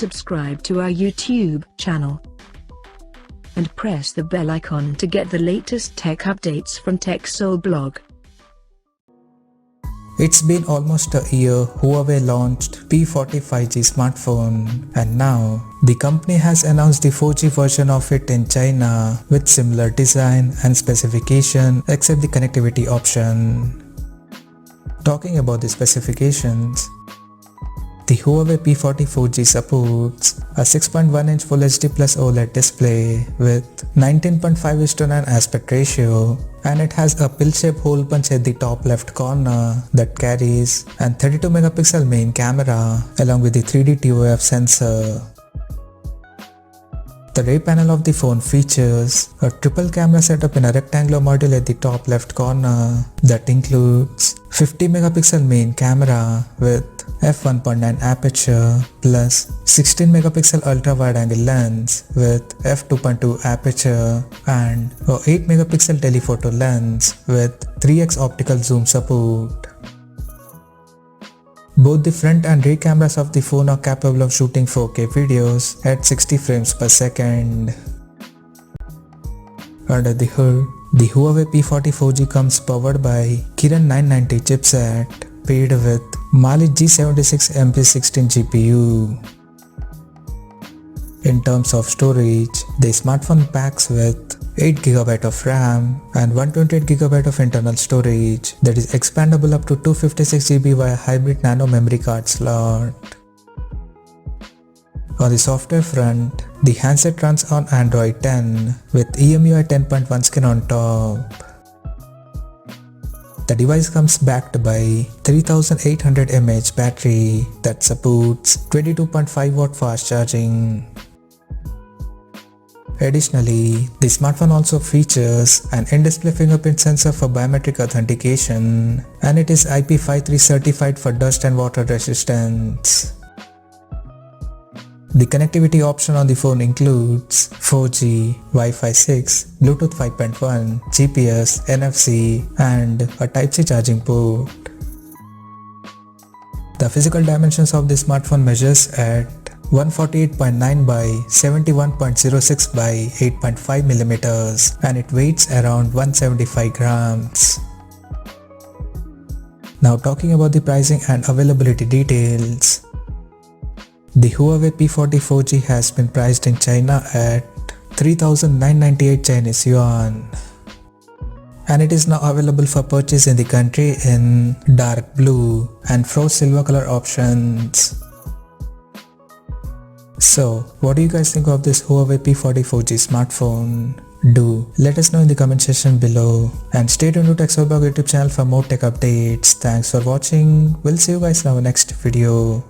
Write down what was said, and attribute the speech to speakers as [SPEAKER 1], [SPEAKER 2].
[SPEAKER 1] subscribe to our YouTube channel and press the bell icon to get the latest tech updates from TechSole Blog.
[SPEAKER 2] It's been almost a year Huawei launched P40 5G smartphone, and now the company has announced the 4G version of it in China with similar design and specification except the connectivity option. Talking about the specifications, the Huawei P40 4G supports a 6.1-inch Full HD Plus OLED display with 19.5:9 aspect ratio, and it has a pill-shaped hole punch at the top left corner that carries an 32 megapixel main camera along with the 3D TOF sensor. The rear panel of the phone features a triple camera setup in a rectangular module at the top left corner that includes 50 megapixel main camera with f1.9 aperture plus 16 megapixel ultra wide angle lens with f2.2 aperture and a 8 megapixel telephoto lens with 3x optical zoom support. Both the front and rear cameras of the phone are capable of shooting 4K videos at 60 frames per second. Under the hood, the Huawei P40 4G comes powered by Kirin 990 chipset paired with Mali G76 MP16 GPU. In terms of storage, the smartphone packs with 8GB of RAM and 128GB of internal storage that is expandable up to 256GB via hybrid nano memory card slot. On the software front, the handset runs on Android 10 with EMUI 10.1 skin on top. The device comes backed by 3800 mAh battery that supports 22.5W fast charging. Additionally, the smartphone also features an in-display fingerprint sensor for biometric authentication, and it is IP53 certified for dust and water resistance. The connectivity option on the phone includes 4G, Wi-Fi 6, Bluetooth 5.1, GPS, NFC, and a Type-C charging port. The physical dimensions of the smartphone measures at 148.9 by 71.06 by 8.5 millimeters, and it weighs around 175 grams. Now talking about the pricing and availability details. The Huawei P40 4G has been priced in China at 3,998 Chinese yuan, and it is now available for purchase in the country in dark blue and frost silver color options. So, what do you guys think of this Huawei P40 4G smartphone? Do let us know in the comment section below, and stay tuned to TechSole Blog YouTube channel for more tech updates. Thanks for watching. We'll see you guys in our next video.